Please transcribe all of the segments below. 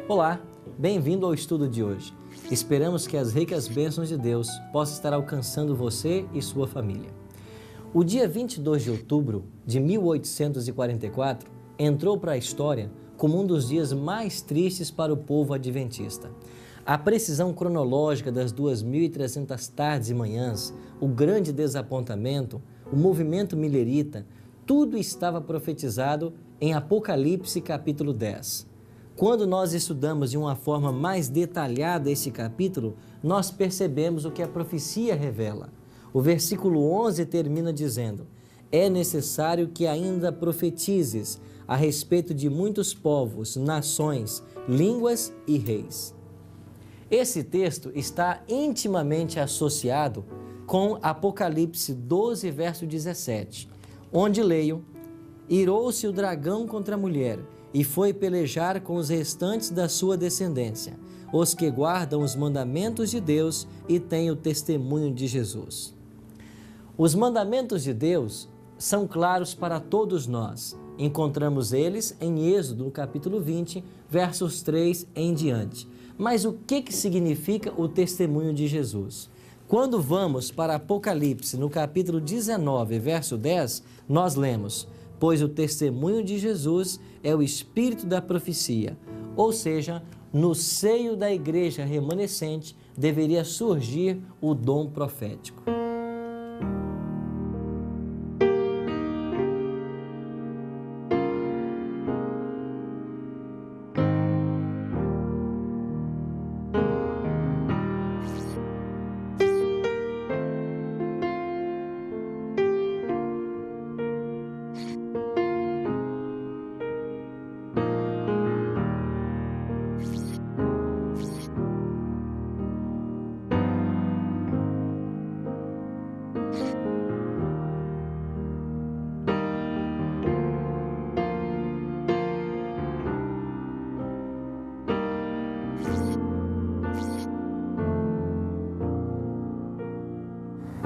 Olá, bem-vindo ao estudo de hoje. Esperamos que as ricas bênçãos de Deus possam estar alcançando você e sua família. O dia 22 de outubro de 1844 entrou para a história como um dos dias mais tristes para o povo adventista. A precisão cronológica das 2.300 tardes e manhãs, o grande desapontamento, o movimento milerita, tudo estava profetizado em Apocalipse capítulo 10. Quando nós estudamos de uma forma mais detalhada esse capítulo, nós percebemos o que a profecia revela. O versículo 11 termina dizendo: é necessário que ainda profetizes a respeito de muitos povos, nações, línguas e reis. Esse texto está intimamente associado com Apocalipse 12, verso 17, onde leio: irou-se o dragão contra a mulher e foi pelejar com os restantes da sua descendência, os que guardam os mandamentos de Deus e têm o testemunho de Jesus. Os mandamentos de Deus são claros para todos nós. Encontramos eles em Êxodo, no capítulo 20, versos 3 em diante. Mas o que significa o testemunho de Jesus? Quando vamos para Apocalipse, no capítulo 19, verso 10, nós lemos: pois o testemunho de Jesus é o espírito da profecia. Ou seja, no seio da igreja remanescente deveria surgir o dom profético.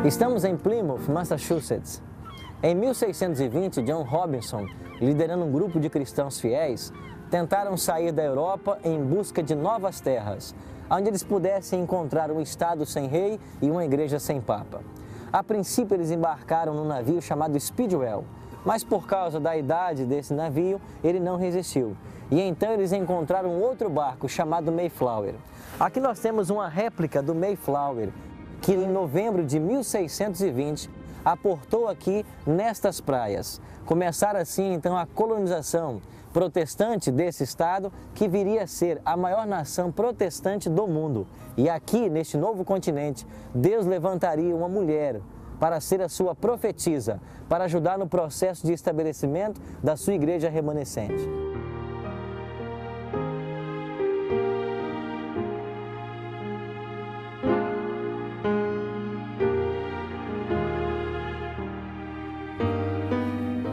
Estamos em Plymouth, Massachusetts. Em 1620, John Robinson, liderando um grupo de cristãos fiéis, tentaram sair da Europa em busca de novas terras, onde eles pudessem encontrar um estado sem rei e uma igreja sem papa. A princípio, eles embarcaram num navio chamado Speedwell, mas por causa da idade desse navio, ele não resistiu. E então eles encontraram outro barco chamado Mayflower. Aqui nós temos uma réplica do Mayflower, que em novembro de 1620 aportou aqui nestas praias. Começara assim então a colonização protestante desse estado, que viria a ser a maior nação protestante do mundo. E aqui, neste novo continente, Deus levantaria uma mulher para ser a sua profetisa, para ajudar no processo de estabelecimento da sua igreja remanescente.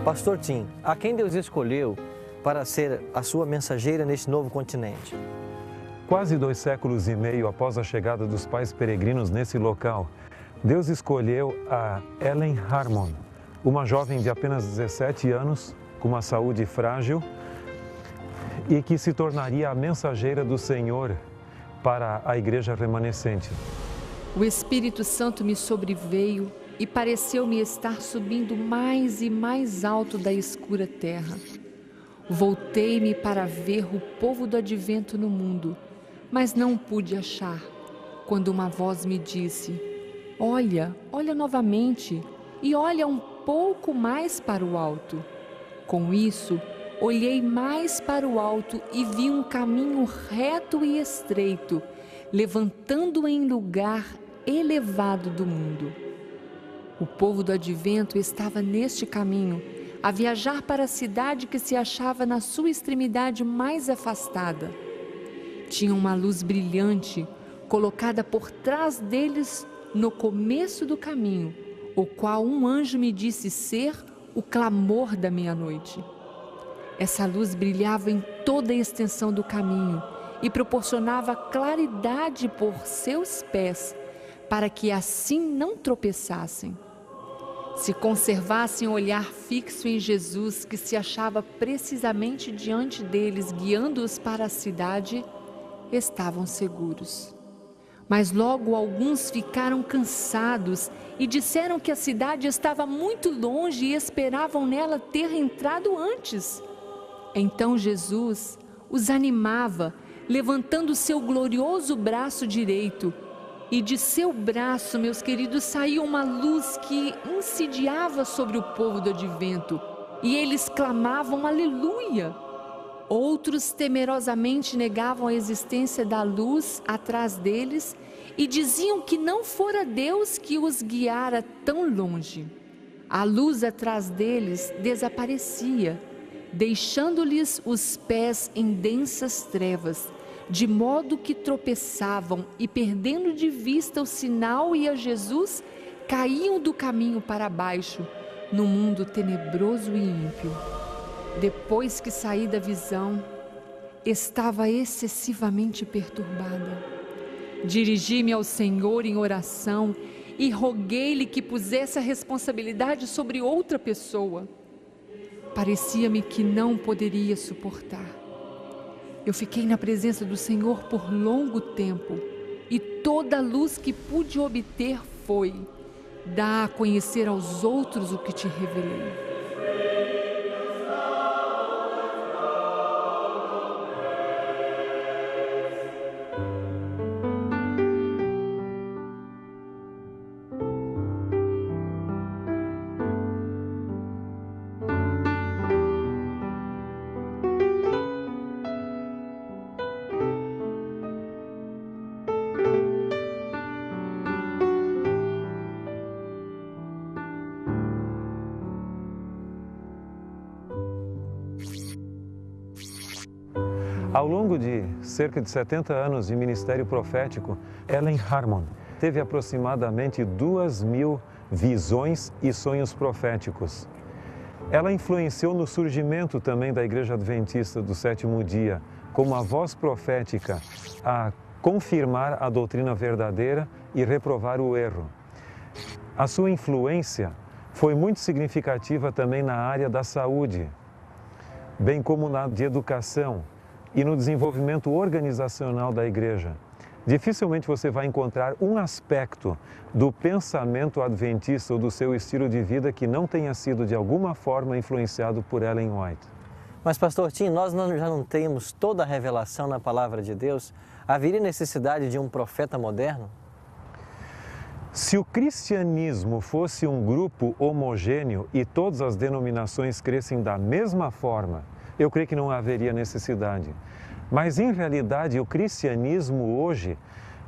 Pastor Tim, a quem Deus escolheu para ser a sua mensageira neste novo continente? Quase 2 séculos e meio após a chegada dos pais peregrinos nesse local, Deus escolheu a Ellen Harmon, uma jovem de apenas 17 anos, com uma saúde frágil, e que se tornaria a mensageira do Senhor para a igreja remanescente. O Espírito Santo me sobreveio e pareceu-me estar subindo mais e mais alto da escura terra. Voltei-me para ver o povo do advento no mundo, mas não pude achar, quando uma voz me disse: olha novamente e olha um pouco mais para o alto. Com isso, olhei mais para o alto e vi um caminho reto e estreito, levantando em lugar elevado do mundo. O povo do advento estava neste caminho, a viajar para a cidade que se achava na sua extremidade mais afastada. Tinha uma luz brilhante colocada por trás deles no começo do caminho, o qual um anjo me disse ser o clamor da meia-noite. Essa luz brilhava em toda a extensão do caminho e proporcionava claridade por seus pés, para que assim não tropeçassem. Se conservassem o olhar fixo em Jesus, que se achava precisamente diante deles, guiando-os para a cidade, estavam seguros. Mas logo alguns ficaram cansados e disseram que a cidade estava muito longe e esperavam nela ter entrado antes. Então Jesus os animava, levantando seu glorioso braço direito. E de seu braço, meus queridos, saiu uma luz que incendiava sobre o povo do advento. E eles clamavam aleluia. Outros temerosamente negavam a existência da luz atrás deles e diziam que não fora Deus que os guiara tão longe. A luz atrás deles desaparecia, deixando-lhes os pés em densas trevas, de modo que tropeçavam e, perdendo de vista o sinal e a Jesus, caíam do caminho para baixo, no mundo tenebroso e ímpio. Depois que saí da visão, estava excessivamente perturbada. Dirigi-me ao Senhor em oração e roguei-lhe que pusesse a responsabilidade sobre outra pessoa. Parecia-me que não poderia suportar. Eu fiquei na presença do Senhor por longo tempo e toda a luz que pude obter foi: dá a conhecer aos outros o que te revelei. Ao longo de cerca de 70 anos de ministério profético, Ellen Harmon teve aproximadamente 2.000 visões e sonhos proféticos. Ela influenciou no surgimento também da Igreja Adventista do Sétimo Dia, como a voz profética a confirmar a doutrina verdadeira e reprovar o erro. A sua influência foi muito significativa também na área da saúde, bem como na de educação e no desenvolvimento organizacional da igreja. Dificilmente você vai encontrar um aspecto do pensamento adventista ou do seu estilo de vida que não tenha sido de alguma forma influenciado por Ellen White. Mas, pastor Tim, nós já não temos toda a revelação na palavra de Deus? Haveria necessidade de um profeta moderno? Se o cristianismo fosse um grupo homogêneo e todas as denominações crescem da mesma forma, eu creio que não haveria necessidade. Mas, em realidade, o cristianismo hoje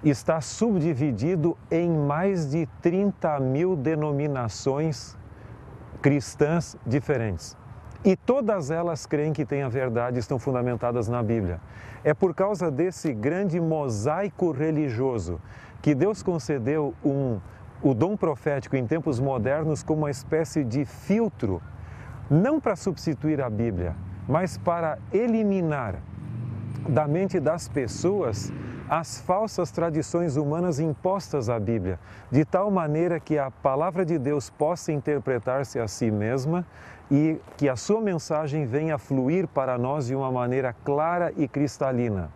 está subdividido em mais de 30.000 denominações cristãs diferentes. E todas elas creem que têm a verdade e estão fundamentadas na Bíblia. É por causa desse grande mosaico religioso que Deus concedeu o dom profético em tempos modernos como uma espécie de filtro, não para substituir a Bíblia, mas para eliminar da mente das pessoas as falsas tradições humanas impostas à Bíblia, de tal maneira que a palavra de Deus possa interpretar-se a si mesma e que a sua mensagem venha fluir para nós de uma maneira clara e cristalina.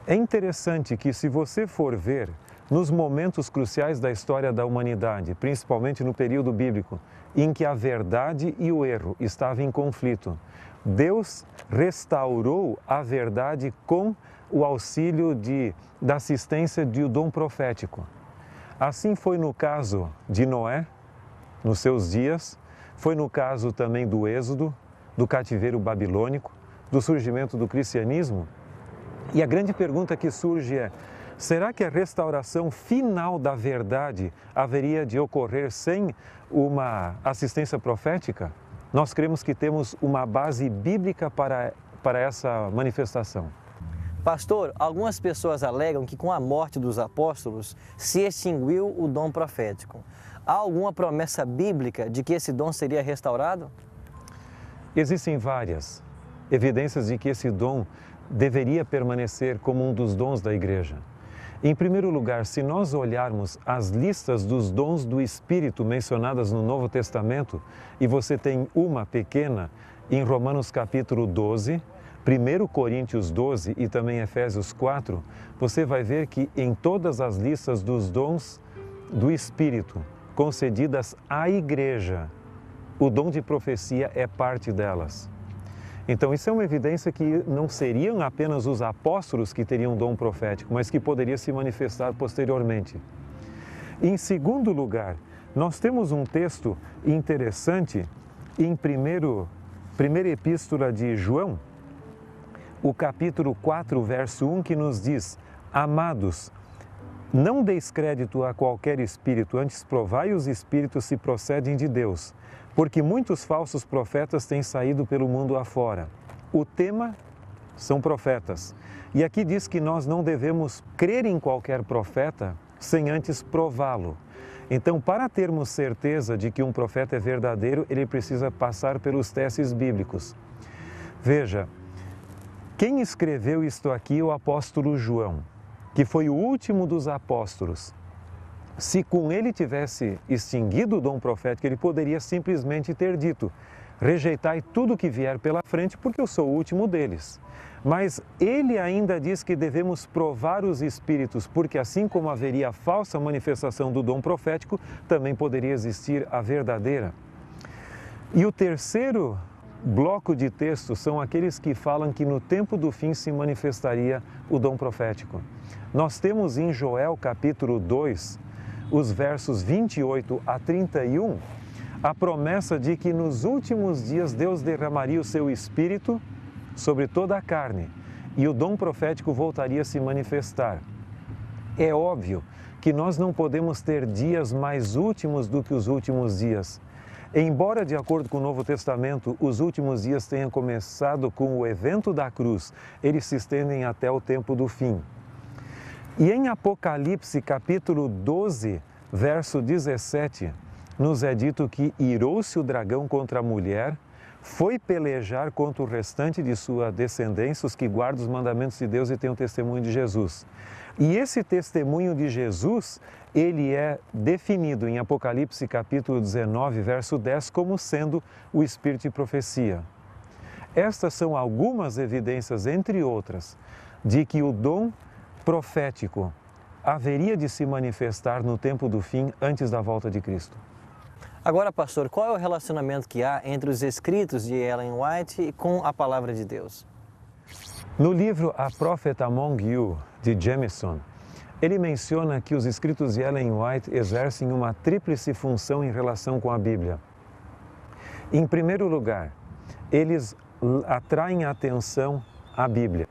É interessante que, se você for ver, nos momentos cruciais da história da humanidade, principalmente no período bíblico, em que a verdade e o erro estavam em conflito, Deus restaurou a verdade com o auxílio da assistência do dom profético. Assim foi no caso de Noé, nos seus dias, foi no caso também do Êxodo, do cativeiro babilônico, do surgimento do cristianismo. E a grande pergunta que surge é: será que a restauração final da verdade haveria de ocorrer sem uma assistência profética? Nós cremos que temos uma base bíblica para essa manifestação. Pastor, algumas pessoas alegam que com a morte dos apóstolos se extinguiu o dom profético. Há alguma promessa bíblica de que esse dom seria restaurado? Existem várias evidências de que esse dom deveria permanecer como um dos dons da igreja. Em primeiro lugar, se nós olharmos as listas dos dons do Espírito mencionadas no Novo Testamento, e você tem uma pequena em Romanos capítulo 12, 1 Coríntios 12 e também Efésios 4, você vai ver que em todas as listas dos dons do Espírito concedidas à igreja, o dom de profecia é parte delas. Então, isso é uma evidência que não seriam apenas os apóstolos que teriam dom profético, mas que poderia se manifestar posteriormente. Em segundo lugar, nós temos um texto interessante em primeira epístola de João, o capítulo 4, verso 1, que nos diz: Amados, não deis crédito a qualquer espírito, antes provai os espíritos se procedem de Deus, porque muitos falsos profetas têm saído pelo mundo afora. O tema são profetas. E aqui diz que nós não devemos crer em qualquer profeta sem antes prová-lo. Então, para termos certeza de que um profeta é verdadeiro, ele precisa passar pelos testes bíblicos. Veja, quem escreveu isto aqui é o apóstolo João, que foi o último dos apóstolos. Se com ele tivesse extinguido o dom profético, ele poderia simplesmente ter dito: rejeitai tudo que vier pela frente, porque eu sou o último deles. Mas ele ainda diz que devemos provar os espíritos, porque assim como haveria a falsa manifestação do dom profético, também poderia existir a verdadeira. E o terceiro bloco de textos são aqueles que falam que no tempo do fim se manifestaria o dom profético. Nós temos em Joel capítulo 2, os versos 28 a 31, a promessa de que nos últimos dias Deus derramaria o seu Espírito sobre toda a carne e o dom profético voltaria a se manifestar. É óbvio que nós não podemos ter dias mais últimos do que os últimos dias. Embora, de acordo com o Novo Testamento, os últimos dias tenham começado com o evento da cruz, eles se estendem até o tempo do fim. E em Apocalipse, capítulo 12, verso 17, nos é dito que irou-se o dragão contra a mulher, foi pelejar contra o restante de sua descendência, os que guardam os mandamentos de Deus e têm o testemunho de Jesus. E esse testemunho de Jesus, ele é definido em Apocalipse, capítulo 19, verso 10, como sendo o Espírito de profecia. Estas são algumas evidências, entre outras, de que o dom profético haveria de se manifestar no tempo do fim, antes da volta de Cristo. Agora, pastor, qual é o relacionamento que há entre os escritos de Ellen White e com a palavra de Deus? No livro A Prophet Among You, de Jameson, ele menciona que os escritos de Ellen White exercem uma tríplice função em relação com a Bíblia. Em primeiro lugar, eles atraem a atenção à Bíblia.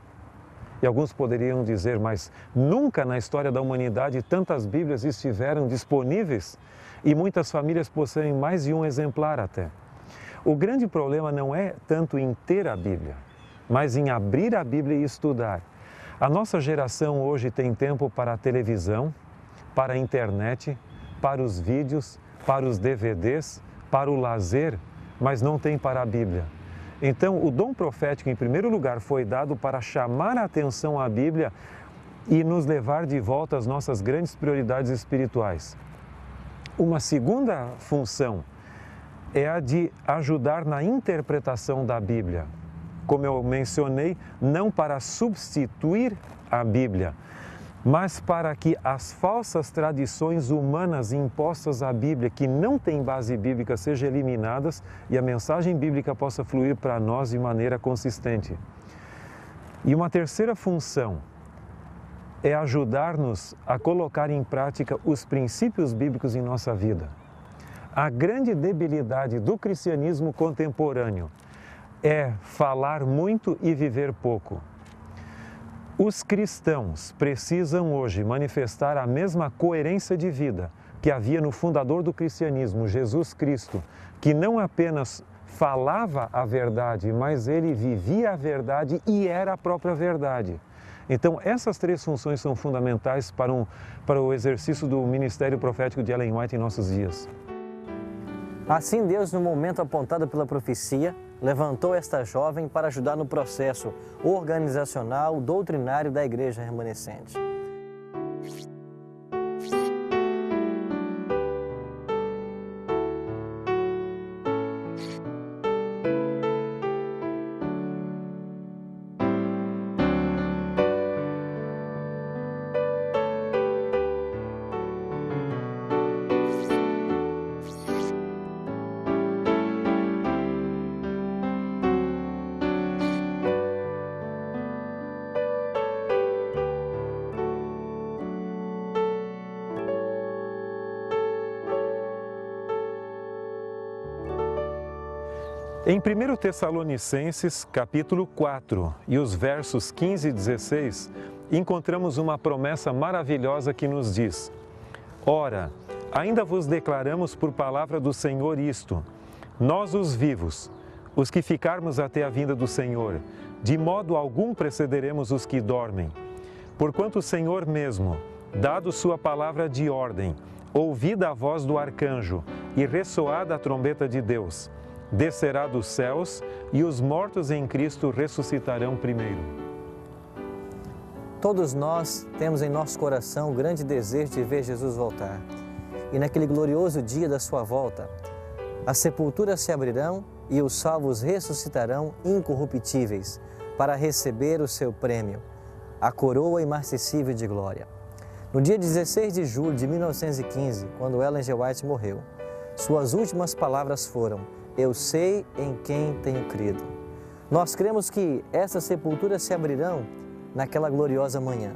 E alguns poderiam dizer, mas nunca na história da humanidade tantas Bíblias estiveram disponíveis e muitas famílias possuem mais de um exemplar até. O grande problema não é tanto em ter a Bíblia, mas em abrir a Bíblia e estudar. A nossa geração hoje tem tempo para a televisão, para a internet, para os vídeos, para os DVDs, para o lazer, mas não tem para a Bíblia. Então, o dom profético, em primeiro lugar, foi dado para chamar a atenção à Bíblia e nos levar de volta às nossas grandes prioridades espirituais. Uma segunda função é a de ajudar na interpretação da Bíblia. Como eu mencionei, não para substituir a Bíblia, mas para que as falsas tradições humanas impostas à Bíblia, que não têm base bíblica, sejam eliminadas e a mensagem bíblica possa fluir para nós de maneira consistente. E uma terceira função é ajudar-nos a colocar em prática os princípios bíblicos em nossa vida. A grande debilidade do cristianismo contemporâneo é falar muito e viver pouco. Os cristãos precisam hoje manifestar a mesma coerência de vida que havia no fundador do cristianismo, Jesus Cristo, que não apenas falava a verdade, mas ele vivia a verdade e era a própria verdade. Então, essas três funções são fundamentais para o exercício do ministério profético de Ellen White em nossos dias. Assim, Deus, no momento apontado pela profecia, levantou esta jovem para ajudar no processo organizacional, doutrinário da igreja remanescente. Em 1 Tessalonicenses, capítulo 4, e os versos 15 e 16, encontramos uma promessa maravilhosa que nos diz: Ora, ainda vos declaramos por palavra do Senhor isto, nós os vivos, os que ficarmos até a vinda do Senhor, de modo algum precederemos os que dormem. Porquanto o Senhor mesmo, dado sua palavra de ordem, ouvida a voz do arcanjo e ressoada a trombeta de Deus, descerá dos céus e os mortos em Cristo ressuscitarão primeiro. Todos nós temos em nosso coração o grande desejo de ver Jesus voltar. E naquele glorioso dia da sua volta, as sepulturas se abrirão e os salvos ressuscitarão incorruptíveis para receber o seu prêmio, a coroa imarcessível de glória. No dia 16 de julho de 1915, quando Ellen G. White morreu, suas últimas palavras foram: eu sei em quem tenho crido. Nós cremos que essas sepulturas se abrirão naquela gloriosa manhã.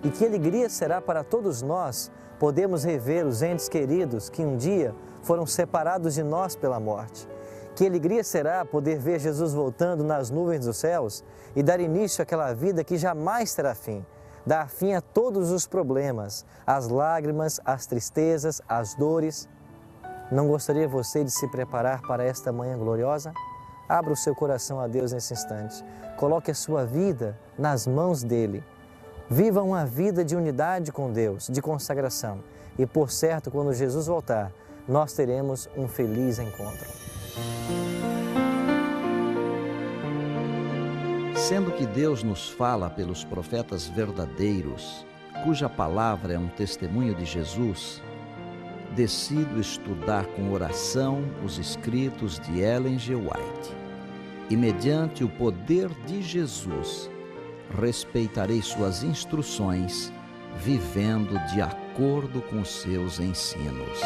E que alegria será para todos nós podermos rever os entes queridos que um dia foram separados de nós pela morte. Que alegria será poder ver Jesus voltando nas nuvens dos céus e dar início àquela vida que jamais terá fim. Dar fim a todos os problemas, as lágrimas, as tristezas, as dores. Não gostaria você de se preparar para esta manhã gloriosa? Abra o seu coração a Deus nesse instante. Coloque a sua vida nas mãos dEle. Viva uma vida de unidade com Deus, de consagração. E, por certo, quando Jesus voltar, nós teremos um feliz encontro. Sendo que Deus nos fala pelos profetas verdadeiros, cuja palavra é um testemunho de Jesus, decido estudar com oração os escritos de Ellen G. White. E mediante o poder de Jesus, respeitarei suas instruções, vivendo de acordo com seus ensinos.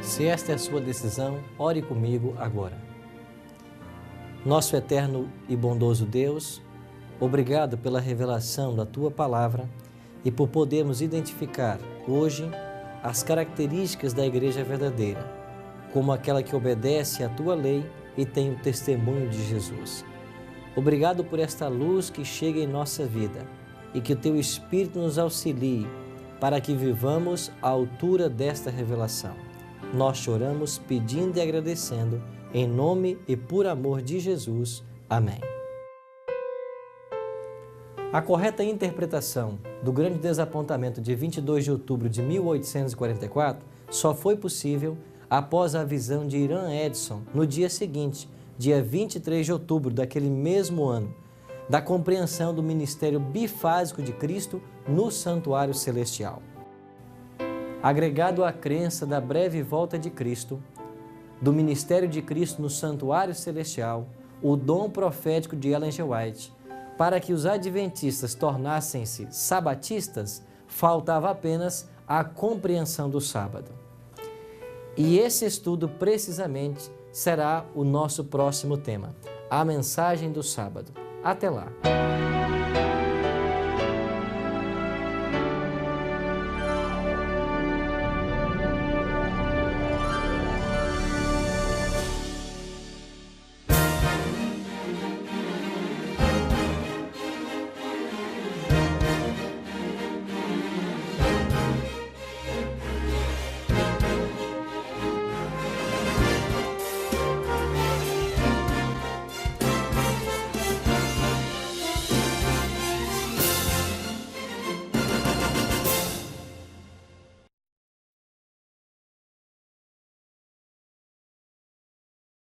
Se esta é a sua decisão, ore comigo agora. Nosso eterno e bondoso Deus, obrigado pela revelação da Tua Palavra e por podermos identificar hoje as características da Igreja verdadeira, como aquela que obedece à Tua lei e tem o testemunho de Jesus. Obrigado por esta luz que chega em nossa vida e que o Teu Espírito nos auxilie para que vivamos à altura desta revelação. Nós choramos pedindo e agradecendo em nome e por amor de Jesus. Amém. A correta interpretação do grande desapontamento de 22 de outubro de 1844 só foi possível após a visão de Irã Edson no dia seguinte, dia 23 de outubro daquele mesmo ano, da compreensão do ministério bifásico de Cristo no santuário celestial. Agregado à crença da breve volta de Cristo, do ministério de Cristo no santuário celestial, o dom profético de Ellen G. White, para que os adventistas tornassem-se sabatistas, faltava apenas a compreensão do sábado. E esse estudo, precisamente, será o nosso próximo tema, a mensagem do sábado. Até lá!